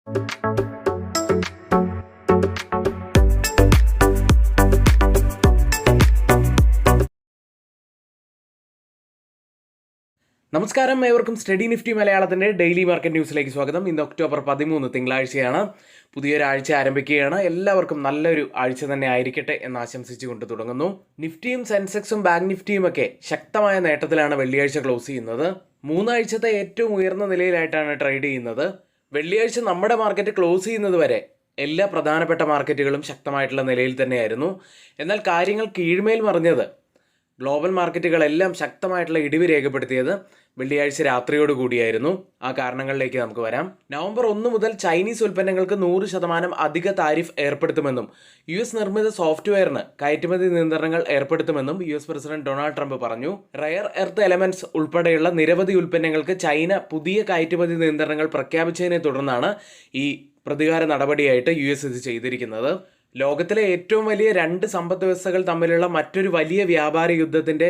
നമസ്കാരം, ഏവർക്കും study Nifty മലയാളത്തിൻ്റെ ഡെയിലി മാർക്കറ്റ് ന്യൂസിലേക്ക് സ്വാഗതം. ഇന്ന് ഒക്ടോബർ 13 തിങ്കളാഴ്ചയാണ്. പുതിയൊരാഴ്ച ആരംഭിക്കുകയാണ്. എല്ലാവർക്കും നല്ലൊരു ആഴ്ച തന്നെ ആയിരിക്കട്ടെ എന്ന് ആശംസിച്ചുകൊണ്ട് തുടങ്ങുന്നു. നിഫ്റ്റിയും സെൻസെക്സും ബാങ്ക് നിഫ്റ്റിയും ഒക്കെ ശക്തമായ നേട്ടത്തിലാണ് വെള്ളിയാഴ്ച ക്ലോസ് ചെയ്യുന്നത്. മൂന്നാഴ്ചത്തെ ഏറ്റവും ഉയർന്ന നിലയിലായിട്ടാണ് ട്രേഡ് ചെയ്യുന്നത്. വെള്ളിയാഴ്ച നമ്മുടെ മാർക്കറ്റ് ക്ലോസ് ചെയ്യുന്നത് വരെ എല്ലാ പ്രധാനപ്പെട്ട മാർക്കറ്റുകളും ശക്തമായിട്ടുള്ള നിലയിൽ തന്നെയായിരുന്നു. എന്നാൽ കാര്യങ്ങൾ കീഴ്മേൽ മറിഞ്ഞത് ഗ്ലോബൽ മാർക്കറ്റുകളെല്ലാം ശക്തമായിട്ടുള്ള ഇടിവ് രേഖപ്പെടുത്തിയത് വെള്ളിയാഴ്ച രാത്രിയോട് കൂടിയായിരുന്നു. ആ കാരണങ്ങളിലേക്ക് നമുക്ക് വരാം. നവംബർ 1 മുതൽ ചൈനീസ് ഉൽപ്പന്നങ്ങൾക്ക് 100% അധിക താരിഫ് ഏർപ്പെടുത്തുമെന്നും US നിർമ്മിത സോഫ്റ്റ്വെയറിന് കയറ്റുമതി നിയന്ത്രണങ്ങൾ ഏർപ്പെടുത്തുമെന്നും US പ്രസിഡന്റ് ഡൊണാൾഡ് ട്രംപ് പറഞ്ഞു. റയർ എർത്ത് എലമെന്റ്സ് ഉൾപ്പെടെയുള്ള നിരവധി ഉൽപ്പന്നങ്ങൾക്ക് ചൈന പുതിയ കയറ്റുമതി നിയന്ത്രണങ്ങൾ പ്രഖ്യാപിച്ചതിനെ തുടർന്നാണ് ഈ പ്രതികാര നടപടിയായിട്ട് US ഇത് ചെയ്തിരിക്കുന്നത്. ലോകത്തിലെ ഏറ്റവും വലിയ രണ്ട് സമ്പദ് വ്യവസ്ഥകൾ തമ്മിലുള്ള മറ്റൊരു വലിയ വ്യാപാര യുദ്ധത്തിൻ്റെ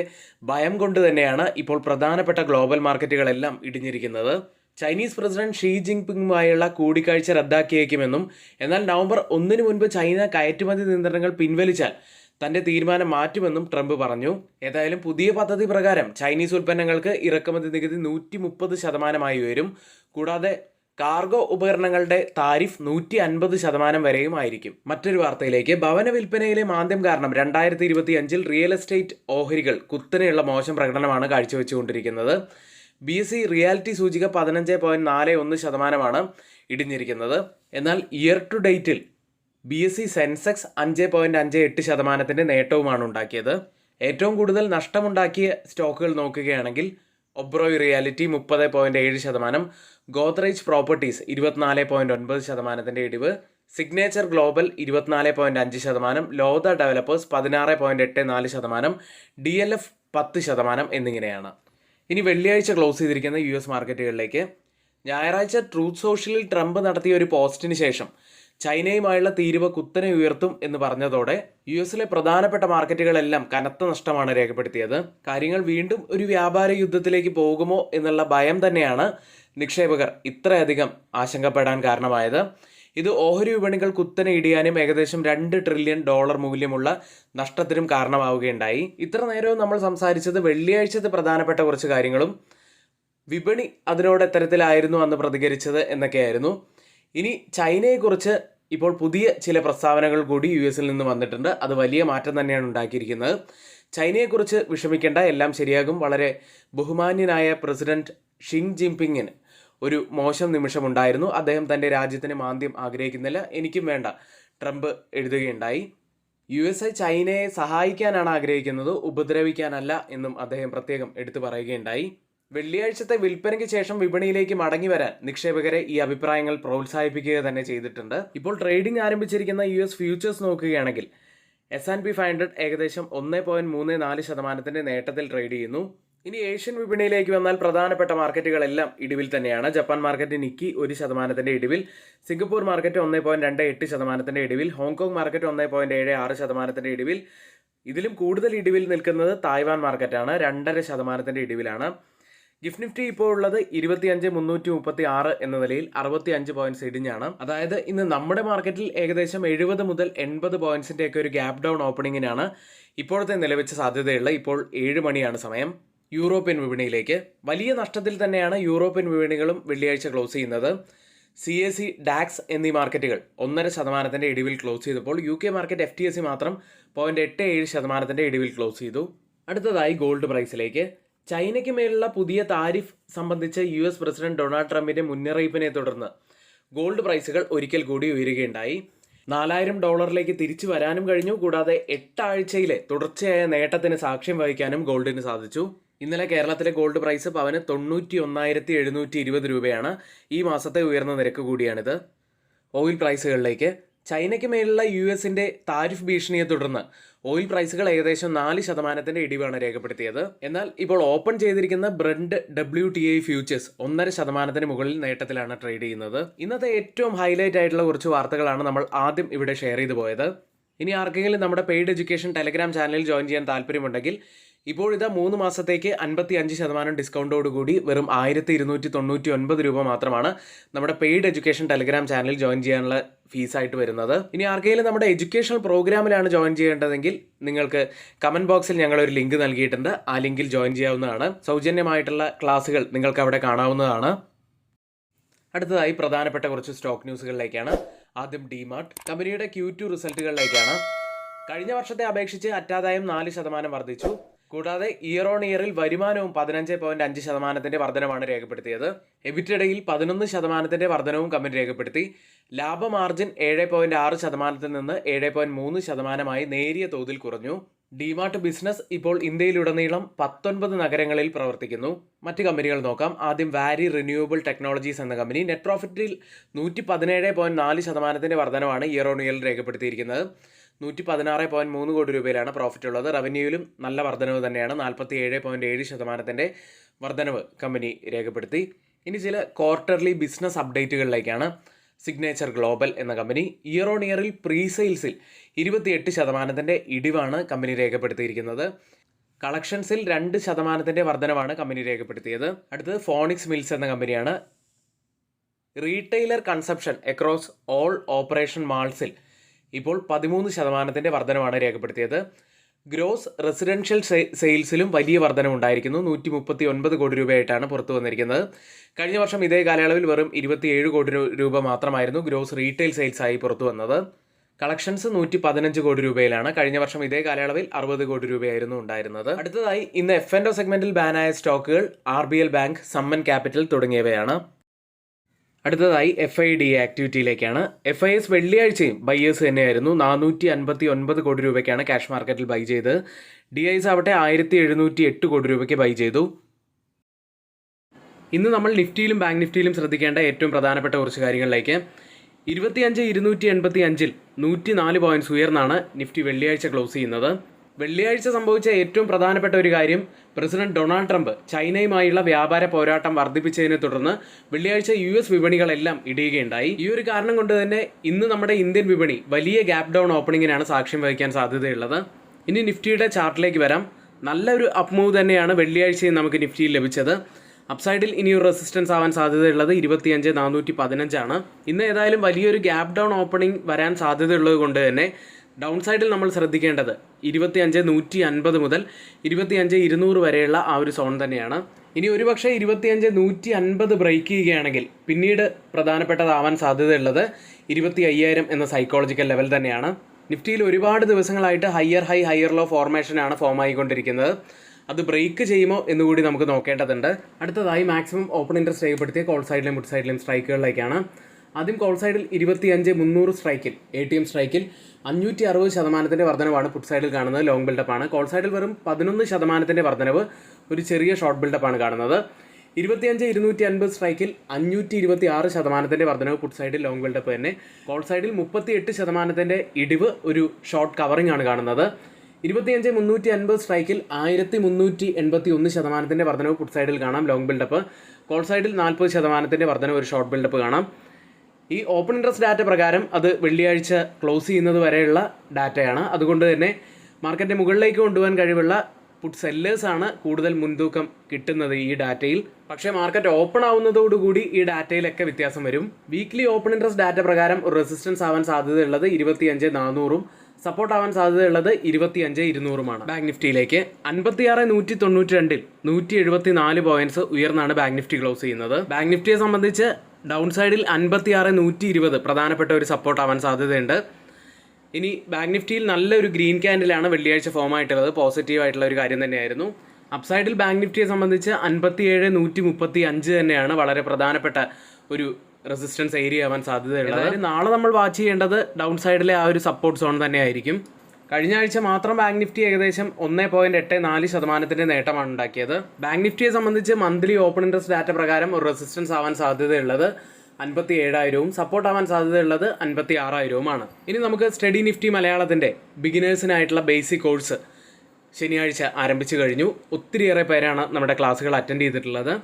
ഭയം കൊണ്ട് തന്നെയാണ് ഇപ്പോൾ പ്രധാനപ്പെട്ട ഗ്ലോബൽ മാർക്കറ്റുകളെല്ലാം ഇടിഞ്ഞിരിക്കുന്നത്. ചൈനീസ് പ്രസിഡന്റ് ഷീ ജിൻപിങ്ങുമായുള്ള കൂടിക്കാഴ്ച റദ്ദാക്കിയേക്കുമെന്നും എന്നാൽ നവംബർ 1 മുൻപ് ചൈന കയറ്റുമതി നിയന്ത്രണങ്ങൾ പിൻവലിച്ചാൽ തൻ്റെ തീരുമാനം മാറ്റുമെന്നും ട്രംപ് പറഞ്ഞു. ഏതായാലും പുതിയ പദ്ധതി പ്രകാരം ചൈനീസ് ഉൽപ്പന്നങ്ങൾക്ക് ഇറക്കുമതി നികുതി 130% ഉയരും. കൂടാതെ കാർഗോ ഉപകരണങ്ങളുടെ താരിഫ് 150% വരെയും ആയിരിക്കും. മറ്റൊരു വാർത്തയിലേക്ക്. ഭവന വിൽപ്പനയിലെ മാന്ദ്യം കാരണം 2025 റിയൽ എസ്റ്റേറ്റ് ഓഹരികൾ കുത്തനെയുള്ള മോശം പ്രകടനമാണ് കാഴ്ചവെച്ചുകൊണ്ടിരിക്കുന്നത്. BSE റിയാലിറ്റി സൂചിക 15.41% ഇടിഞ്ഞിരിക്കുന്നത്. എന്നാൽ ഇയർ ടു ഡേറ്റിൽ BSE സെൻസെക്സ് 5.58% നേട്ടവുമാണ് ഉണ്ടാക്കിയത്. ഏറ്റവും കൂടുതൽ നഷ്ടമുണ്ടാക്കിയ സ്റ്റോക്കുകൾ നോക്കുകയാണെങ്കിൽ ഒബ്രോയ് റിയാലിറ്റി 30.7%, ഗോദ്രേജ് പ്രോപ്പർട്ടീസ് 24.9% ഇടിവ്, signature global 24.5%, Lodha developers 16.84%, DLF 10% എന്നിങ്ങനെയാണ്. ഇനി വെള്ളിയാഴ്ച ക്ലോസ് ചെയ്തിരിക്കുന്ന US മാർക്കറ്റുകളിലേക്ക്. ഞായറാഴ്ച ട്രൂത്ത് സോഷ്യലിൽ ട്രംപ് നടത്തിയ ഒരു പോസ്റ്റിന് ശേഷം ചൈനയുമായുള്ള തീരുവ കുത്തനെ ഉയർത്തും എന്ന് പറഞ്ഞതോടെ US പ്രധാനപ്പെട്ട മാർക്കറ്റുകളെല്ലാം കനത്ത നഷ്ടമാണ് രേഖപ്പെടുത്തിയത്. കാര്യങ്ങൾ വീണ്ടും ഒരു വ്യാപാര യുദ്ധത്തിലേക്ക് പോകുമോ എന്നുള്ള ഭയം തന്നെയാണ് നിക്ഷേപകർ ഇത്രയധികം ആശങ്കപ്പെടാൻ കാരണമായത്. ഇത് ഓഹരി വിപണികൾ കുത്തനെ ഇടിയാനും ഏകദേശം $2 ട്രില്യൺ മൂല്യമുള്ള നഷ്ടത്തിനും കാരണമാവുകയുണ്ടായി. ഇത്ര നേരവും നമ്മൾ സംസാരിച്ചത് വെള്ളിയാഴ്ചത്തെ പ്രധാനപ്പെട്ട കുറച്ച് കാര്യങ്ങളും വിപണി അതിനോട് എത്തരത്തിലായിരുന്നു അന്ന് പ്രതികരിച്ചത് എന്നൊക്കെയായിരുന്നു. ഇനി ചൈനയെക്കുറിച്ച് ഇപ്പോൾ പുതിയ ചില പ്രസ്താവനകൾ കൂടി US നിന്ന് വന്നിട്ടുണ്ട്. അത് വലിയ മാറ്റം തന്നെയാണ് ഉണ്ടാക്കിയിരിക്കുന്നത്. ചൈനയെക്കുറിച്ച് വിഷമിക്കേണ്ട, എല്ലാം ശരിയാകും. വളരെ ബഹുമാന്യനായ പ്രസിഡന്റ് ഷി ജിൻപിങ്ങിന് ഒരു മോശം നിമിഷമുണ്ടായിരുന്നു. അദ്ദേഹം തൻ്റെ രാജ്യത്തിന് മാന്ദ്യം ആഗ്രഹിക്കുന്നില്ല, എനിക്കും വേണ്ട, ട്രംപ് എഴുതുകയുണ്ടായി. USA ചൈനയെ സഹായിക്കാനാണ് ആഗ്രഹിക്കുന്നത്, ഉപദ്രവിക്കാനല്ല എന്നും അദ്ദേഹം പ്രത്യേകം എടുത്തു പറയുകയുണ്ടായി. വെള്ളിയാഴ്ചത്തെ വിൽപ്പനയ്ക്ക് ശേഷം വിപണിയിലേക്ക് മടങ്ങി വരാൻ നിക്ഷേപകരെ ഈ അഭിപ്രായങ്ങൾ പ്രോത്സാഹിപ്പിക്കുക തന്നെ ചെയ്തിട്ടുണ്ട്. ഇപ്പോൾ ട്രേഡിംഗ് ആരംഭിച്ചിരിക്കുന്ന US ഫ്യൂച്ചേഴ്സ് നോക്കുകയാണെങ്കിൽ S&P 500 ഏകദേശം 1.34% നേട്ടത്തിൽ ട്രേഡ് ചെയ്യുന്നു. ഇനി ഏഷ്യൻ വിപണിയിലേക്ക് വന്നാൽ പ്രധാനപ്പെട്ട മാർക്കറ്റുകളെല്ലാം ഇടിവിൽ തന്നെയാണ്. ജപ്പാൻ മാർക്കറ്റ് നിക്കി 1% ഇടിവിൽ, സിംഗപ്പൂർ മാർക്കറ്റ് 1.28% ഇടിവിൽ, ഹോങ്കോങ് മാർക്കറ്റ് 1.76% ഇടിവിൽ. ഇതിലും കൂടുതൽ ഇടിവിൽ നിൽക്കുന്നത് തായ്വാൻ മാർക്കറ്റാണ്, 2.5% ഇടിവിലാണ്. ഗിഫ്റ്റ് നിഫ്റ്റി ഇപ്പോൾ ഉള്ളത് 25,336 എന്ന നിലയിൽ 65 പോയിന്റ്സ് ഇടിഞ്ഞാണ്. അതായത് ഇന്ന് നമ്മുടെ മാർക്കറ്റിൽ ഏകദേശം 70 മുതൽ 80 പോയിന്റ്സിൻ്റെ ഒക്കെ ഒരു ഗ്യാപ് ഡൗൺ ഓപ്പണിങ്ങിനാണ് ഇപ്പോഴത്തെ നിലവെച്ച സാധ്യതയുള്ള. ഇപ്പോൾ 7 മണിയാണ് സമയം. യൂറോപ്യൻ വിപണിയിലേക്ക്. വലിയ നഷ്ടത്തിൽ തന്നെയാണ് യൂറോപ്യൻ വിപണികളും വെള്ളിയാഴ്ച ക്ലോസ് ചെയ്യുന്നത്. CAC, DAX എന്നീ മാർക്കറ്റുകൾ 1.5% ഇടിവിൽ ക്ലോസ് ചെയ്തപ്പോൾ UK മാർക്കറ്റ് FTSE മാത്രം 0.87% ഇടിവിൽ ക്ലോസ് ചെയ്തു. അടുത്തതായി ഗോൾഡ് പ്രൈസിലേക്ക്. ചൈനയ്ക്ക് മേലുള്ള പുതിയ താരിഫ് സംബന്ധിച്ച് US പ്രസിഡന്റ് ഡൊണാൾഡ് ട്രംപിന്റെ മുന്നറിയിപ്പിനെ തുടർന്ന് ഗോൾഡ് പ്രൈസുകൾ ഒരിക്കൽ കൂടി ഉയരുകയുണ്ടായി. $4,000 തിരിച്ചു വരാനും കഴിഞ്ഞു. കൂടാതെ 8 ആഴ്ചയിലെ തുടർച്ചയായ നേട്ടത്തിന് സാക്ഷ്യം വഹിക്കാനും ഗോൾഡിന് സാധിച്ചു. ഇന്നലെ കേരളത്തിലെ ഗോൾഡ് പ്രൈസ് പവന് 91,720 രൂപയാണ്. ഈ മാസത്തെ ഉയർന്ന നിരക്ക് കൂടിയാണിത്. ഓയിൽ പ്രൈസുകളിലേക്ക്. ചൈനയ്ക്ക് മേലുള്ള US താരിഫ് ഭീഷണിയെ തുടർന്ന് ഓയിൽ പ്രൈസുകൾ ഏകദേശം 4% ഇടിവാണ് രേഖപ്പെടുത്തിയത്. എന്നാൽ ഇപ്പോൾ ഓപ്പൺ ചെയ്തിരിക്കുന്ന ബ്രന്റ് WTI ഫ്യൂച്ചേഴ്സ് 1.5% മുകളിൽ നേട്ടത്തിലാണ് ട്രേഡ് ചെയ്യുന്നത്. ഇന്നത്തെ ഏറ്റവും ഹൈലൈറ്റ് ആയിട്ടുള്ള കുറച്ച് വാർത്തകളാണ് നമ്മൾ ആദ്യം ഇവിടെ ഷെയർ ചെയ്തു പോയത്. ഇനി ആർക്കെങ്കിലും നമ്മുടെ പെയ്ഡ് എഡ്യൂക്കേഷൻ ടെലഗ്രാം ചാനലിൽ ജോയിൻ ചെയ്യാൻ താല്പര്യമുണ്ടെങ്കിൽ ഇപ്പോഴിതാ 3 മാസത്തേക്ക് 55% ഡിസ്കൗണ്ടോടുകൂടി വെറും 1299 രൂപ മാത്രമാണ് നമ്മുടെ പെയ്ഡ് എഡ്യൂക്കേഷൻ ടെലിഗ്രാം ചാനലിൽ ജോയിൻ ചെയ്യാനുള്ള ഫീസായിട്ട് വരുന്നത്. ഇനി ആർക്കെങ്കിലും നമ്മുടെ എഡ്യൂക്കേഷണൽ പ്രോഗ്രാമിലാണ് ജോയിൻ ചെയ്യേണ്ടതെങ്കിൽ നിങ്ങൾക്ക് കമൻറ്റ് ബോക്സിൽ ഞങ്ങളൊരു ലിങ്ക് നൽകിയിട്ടുണ്ട്. ആ ലിങ്കിൽ ജോയിൻ ചെയ്യാവുന്നതാണ്. സൗജന്യമായിട്ടുള്ള ക്ലാസ്സുകൾ നിങ്ങൾക്ക് അവിടെ കാണാവുന്നതാണ്. അടുത്തതായി പ്രധാനപ്പെട്ട കുറച്ച് സ്റ്റോക്ക് ന്യൂസുകളിലേക്കാണ്. ആദ്യം ഡിമാർട്ട് കമ്പനിയുടെ Q2 റിസൾട്ടുകളിലേക്കാണ്. കഴിഞ്ഞ വർഷത്തെ അപേക്ഷിച്ച് അറ്റാദായം 4% വർദ്ധിച്ചു. കൂടാതെ ഇയർ ഓൺ ഇയറിൽ വരുമാനവും 15.5% വർധനമാണ് രേഖപ്പെടുത്തിയത്. എബിറ്റഡയിൽ 11% വർധനവും കമ്പനി രേഖപ്പെടുത്തി. ലാഭ മാർജിൻ 7.6% നിന്ന് 7.3% നേരിയ തോതിൽ കുറഞ്ഞു. ഡിമാർട്ട് ബിസിനസ് ഇപ്പോൾ ഇന്ത്യയിലുടനീളം 19 നഗരങ്ങളിൽ പ്രവർത്തിക്കുന്നു. മറ്റ് കമ്പനികൾ നോക്കാം. ആദ്യം വാരി റിന്യൂവബിൾ ടെക്നോളജീസ് എന്ന കമ്പനി നെറ്റ് പ്രോഫിറ്റിൽ 117.4% വർധനമാണ് ഇയർ ഓൺ ഇയറിൽ രേഖപ്പെടുത്തിയിരിക്കുന്നത്. 116.3 കോടി രൂപയിലാണ് പ്രോഫിറ്റ് ഉള്ളത്. റവന്യൂവിലും നല്ല വർധനവ് തന്നെയാണ്. 47.7% വർധനവ് കമ്പനി രേഖപ്പെടുത്തി. ഇനി ചില ക്വാർട്ടർലി ബിസിനസ് അപ്ഡേറ്റുകളിലേക്കാണ്. സിഗ്നേച്ചർ ഗ്ലോബൽ എന്ന കമ്പനി ഇയർ ഓൺ ഇയറിൽ പ്രീ സെയിൽസിൽ 28% ഇടിവാണ് കമ്പനി രേഖപ്പെടുത്തിയിരിക്കുന്നത്. കളക്ഷൻസിൽ 2% വർധനവാണ് കമ്പനി രേഖപ്പെടുത്തിയത്. അടുത്തത് ഫോണിക്സ് മിൽസ് എന്ന കമ്പനിയാണ്. Retailer consumption across all operation മാൾസിൽ ഇപ്പോൾ 13% വർധനമാണ് രേഖപ്പെടുത്തിയത്. ഗ്രോസ് റെസിഡൻഷ്യൽ സെയിൽസിലും വലിയ വർധനമുണ്ടായിരിക്കുന്നു. 139 കോടി രൂപയായിട്ടാണ് പുറത്തു വന്നിരിക്കുന്നത്. കഴിഞ്ഞ വർഷം ഇതേ കാലയളവിൽ വെറും 27 കോടി രൂപ മാത്രമായിരുന്നു ഗ്രോസ് റീറ്റെയിൽ സെയിൽസായി പുറത്തു വന്നത്. കളക്ഷൻസ് 115 കോടി രൂപയിലാണ്. കഴിഞ്ഞ വർഷം ഇതേ കാലയളവിൽ 60 കോടി രൂപയായിരുന്നു ഉണ്ടായിരുന്നത്. അടുത്തതായി ഇന്ന് F&O സെഗ്മെന്റിൽ ബാനായ സ്റ്റോക്കുകൾ RBL ബാങ്ക്, സമ്മൻ ക്യാപിറ്റൽ തുടങ്ങിയവയാണ്. അടുത്തതായി FIDA ആക്ടിവിറ്റിയിലേക്കാണ്. FIS വെള്ളിയാഴ്ചയും ബയ്യേഴ്സ് തന്നെയായിരുന്നു. 459 കോടി രൂപയ്ക്കാണ് ക്യാഷ് മാർക്കറ്റിൽ ബൈ ചെയ്ത്. DIs ആവട്ടെ 1708 കോടി രൂപയ്ക്ക് ബൈ ചെയ്തു. ഇന്ന് നമ്മൾ നിഫ്റ്റിയിലും ബാങ്ക് നിഫ്റ്റിയിലും ശ്രദ്ധിക്കേണ്ട ഏറ്റവും പ്രധാനപ്പെട്ട കുറച്ച് കാര്യങ്ങളിലേക്ക്. 25,285 104 പോയിന്റ്സ് ഉയർന്നാണ് നിഫ്റ്റി വെള്ളിയാഴ്ച ക്ലോസ് ചെയ്യുന്നത്. വെള്ളിയാഴ്ച സംഭവിച്ച ഏറ്റവും പ്രധാനപ്പെട്ട ഒരു കാര്യം, പ്രസിഡന്റ് ഡൊണാൾഡ് ട്രംപ് ചൈനയുമായുള്ള വ്യാപാര പോരാട്ടം വർദ്ധിപ്പിച്ചതിനെ തുടർന്ന് വെള്ളിയാഴ്ച US വിപണികളെല്ലാം ഇടിയുകയുണ്ടായി. ഈ ഒരു കാരണം കൊണ്ട് തന്നെ ഇന്ന് നമ്മുടെ ഇന്ത്യൻ വിപണി വലിയ ഗ്യാപ് ഡൗൺ ഓപ്പണിങ്ങിനാണ് സാക്ഷ്യം വഹിക്കാൻ സാധ്യതയുള്ളത്. ഇനി നിഫ്റ്റിയുടെ ചാർട്ടിലേക്ക് വരാം. നല്ലൊരു അപ്പ് മൂവ് തന്നെയാണ് വെള്ളിയാഴ്ചയും നമുക്ക് നിഫ്റ്റിയിൽ ലഭിച്ചത്. അപ്സൈഡിൽ ഇനിയൊരു റെസിസ്റ്റൻസ് ആവാൻ സാധ്യതയുള്ളത് 25,415 ഇന്ന് ഏതായാലും വലിയൊരു ഗ്യാപ് ഡൗൺ ഓപ്പണിംഗ് വരാൻ സാധ്യതയുള്ളത് കൊണ്ട് തന്നെ ഡൗൺ സൈഡിൽ നമ്മൾ ശ്രദ്ധിക്കേണ്ടത് 25,150 മുതൽ 25,200 വരെയുള്ള ആ ഒരു സോൺ തന്നെയാണ്. ഇനി ഒരുപക്ഷെ 25,150 ബ്രേക്ക് ചെയ്യുകയാണെങ്കിൽ പിന്നീട് പ്രധാനപ്പെട്ടതാവാൻ സാധ്യതയുള്ളത് 25,000 എന്ന സൈക്കോളജിക്കൽ ലെവൽ തന്നെയാണ്. നിഫ്റ്റിയിൽ ഒരുപാട് ദിവസങ്ങളായിട്ട് ഹയർ ഹൈ ഹയർ ലോ ഫോർമേഷനാണ് ഫോം ആയിക്കൊണ്ടിരിക്കുന്നത്. അത് ബ്രേക്ക് ചെയ്യുമോ എന്നുകൂടി നമുക്ക് നോക്കേണ്ടതുണ്ട്. അടുത്തതായി മാക്സിമം ഓപ്പൺ ഇൻട്രസ്റ്റ് രേഖപ്പെടുത്തിയ കോൾ സൈഡിലും മുഡ് സൈഡിലും സ്ട്രൈക്കുകളിലേക്കാണ്. ആദ്യം കോൾ സൈഡിൽ 25,300 സ്ട്രൈക്കിൽ ATM സ്ട്രൈക്കിൽ 560% വർധനവാണ് പുട്ട് സൈഡിൽ കാണുന്നത്. ലോങ് ബിൽഡപ്പാണ്. കോൾ സൈഡിൽ വെറും 11% വർധനവ്, ഒരു ചെറിയ ഷോർട്ട് ബിൽഡപ്പാണ് കാണുന്നത്. 25,250 സ്ട്രൈക്കിൽ 526% വർധനവ് പുട്ട് സൈഡിൽ ലോങ് ബിൽഡപ്പ് തന്നെ. കോൾ സൈഡിൽ 38% ഇടിവ്, ഒരു ഷോർട്ട് കവറിംഗ് ആണ് കാണുന്നത്. 25,350 സ്ട്രൈക്കിൽ 1,381% വർധനവ് പുട്ട് സൈഡിൽ കാണാം, ലോങ് ബിൽഡപ്പ്. കോൾ സൈഡിൽ 40% വർധനവ്, ഒരു ഷോർട്ട് ബിൽഡപ്പ് കാണാം. ഈ ഓപ്പൺ ഇൻട്രസ്റ്റ് ഡാറ്റ പ്രകാരം അത് വെള്ളിയാഴ്ച ക്ലോസ് ചെയ്യുന്നത് വരെയുള്ള ഡാറ്റയാണ്. അതുകൊണ്ട് തന്നെ മാർക്കറ്റിനെ മുകളിലേക്ക് കൊണ്ടുപോകാൻ കഴിവുള്ള പുട്ട് സെല്ലേഴ്സാണ് കൂടുതൽ മുൻതൂക്കം കിട്ടുന്നത് ഈ ഡാറ്റയിൽ. പക്ഷേ മാർക്കറ്റ് ഓപ്പൺ ആവുന്നതോടുകൂടി ഈ ഡാറ്റയിലൊക്കെ വ്യത്യാസം വരും. വീക്ക്ലി ഓപ്പൺ ഇൻട്രസ്റ്റ് ഡാറ്റ പ്രകാരം ഒരു റെസിസ്റ്റൻസ് ആവാൻ സാധ്യതയുള്ളത് 25,400 സപ്പോർട്ട് ആവാൻ സാധ്യതയുള്ളത് 25,200 ബാങ്ക് നിഫ്റ്റിയിലേക്ക് 56,192 174 പോയിന്റ്സ് ഉയർന്നാണ് ബാങ്ക് നിഫ്റ്റി ക്ലോസ് ചെയ്യുന്നത്. ബാങ്ക് നിഫ്റ്റിയെ സംബന്ധിച്ച് ഡൗൺ സൈഡിൽ 56,120 പ്രധാനപ്പെട്ട ഒരു സപ്പോർട്ട് ആവാൻ സാധ്യതയുണ്ട്. ഇനി ബാങ്ക് നിഫ്റ്റിയിൽ നല്ലൊരു ഗ്രീൻ ക്യാൻഡിലാണ് വെള്ളിയാഴ്ച ഫോം ആയിട്ടുള്ളത്. പോസിറ്റീവ് ആയിട്ടുള്ള ഒരു കാര്യം തന്നെയായിരുന്നു. അപ്സൈഡിൽ ബാങ്ക് നിഫ്റ്റിയെ സംബന്ധിച്ച് 57,135 തന്നെയാണ് വളരെ പ്രധാനപ്പെട്ട ഒരു റെസിസ്റ്റൻസ് ഏരിയ ആവാൻ സാധ്യതയുള്ളത്. അതായത് നാളെ നമ്മൾ വാച്ച് ചെയ്യേണ്ടത് ഡൗൺ സൈഡിലെ ആ ഒരു സപ്പോർട്ട് സോൺ തന്നെയായിരിക്കും. കഴിഞ്ഞ ആഴ്ച മാത്രം ബാങ്ക് നിഫ്റ്റി ഏകദേശം 1.84% നേട്ടമാണ് ഉണ്ടാക്കിയത്. ബാങ്ക് നിഫ്റ്റിയെ സംബന്ധിച്ച് മന്ത്ലി ഓപ്പൺ ഇൻട്രസ്റ്റ് ഡാറ്റ പ്രകാരം ഒരു റെസിസ്റ്റൻസ് ആവാൻ സാധ്യതയുള്ളത് 57,000, സപ്പോർട്ട് ആവാൻ സാധ്യതയുള്ളത് 56,000. ഇനി നമുക്ക് സ്റ്റഡി നിഫ്റ്റി മലയാളത്തിൻ്റെ ബിഗിനേഴ്സിനായിട്ടുള്ള ബേസിക് കോഴ്സ് ശനിയാഴ്ച ആരംഭിച്ചു കഴിഞ്ഞു. ഒത്തിരിയേറെ പേരാണ് നമ്മുടെ ക്ലാസ്സുകൾ അറ്റൻഡ് ചെയ്തിട്ടുള്ളത്.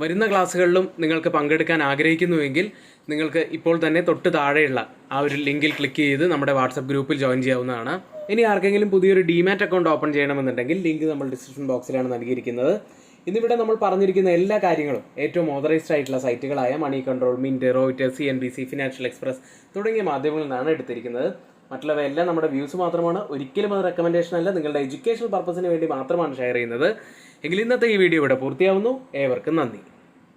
വരുന്ന ക്ലാസ്സുകളിലും നിങ്ങൾക്ക് പങ്കെടുക്കാൻ ആഗ്രഹിക്കുന്നുവെങ്കിൽ നിങ്ങൾക്ക് ഇപ്പോൾ തന്നെ തൊട്ട് താഴെയുള്ള ആ ഒരു ലിങ്കിൽ ക്ലിക്ക് ചെയ്ത് നമ്മുടെ വാട്സപ്പ് ഗ്രൂപ്പിൽ ജോയിൻ ചെയ്യാവുന്നതാണ്. ഇനി ആർക്കെങ്കിലും പുതിയൊരു ഡിമാറ്റ് അക്കൗണ്ട് ഓപ്പൺ ചെയ്യണമെന്നുണ്ടെങ്കിൽ ലിങ്ക് നമ്മൾ ഡിസ്ക്രിപ്ഷൻ ബോക്സിലാണ് നൽകിയിരിക്കുന്നത്. ഇന്നിവിടെ നമ്മൾ പറഞ്ഞിരിക്കുന്ന എല്ലാ കാര്യങ്ങളും ഏറ്റവും ഓതറൈസ്ഡ് ആയിട്ടുള്ള സൈറ്റുകളായ Moneycontrol, Mint, Reuters, CNBC, Financial Express തുടങ്ങിയ മാധ്യമങ്ങളിൽ നിന്നാണ് എടുത്തിരിക്കുന്നത്. മറ്റുള്ളവയെല്ലാം നമ്മുടെ വ്യൂസ് മാത്രമാണ്, ഒരിക്കലും അത് റെക്കമെൻഡേഷൻ അല്ല, നിങ്ങളുടെ എഡ്യൂക്കേഷണൽ പർപ്പസിന് വേണ്ടി മാത്രമാണ് ഷെയർ ചെയ്യുന്നത്. എങ്കിൽ ഇന്നത്തെ ഈ വീഡിയോ ഇവിടെ പൂർത്തിയാവുന്നു. ഏവർക്കും നന്ദി.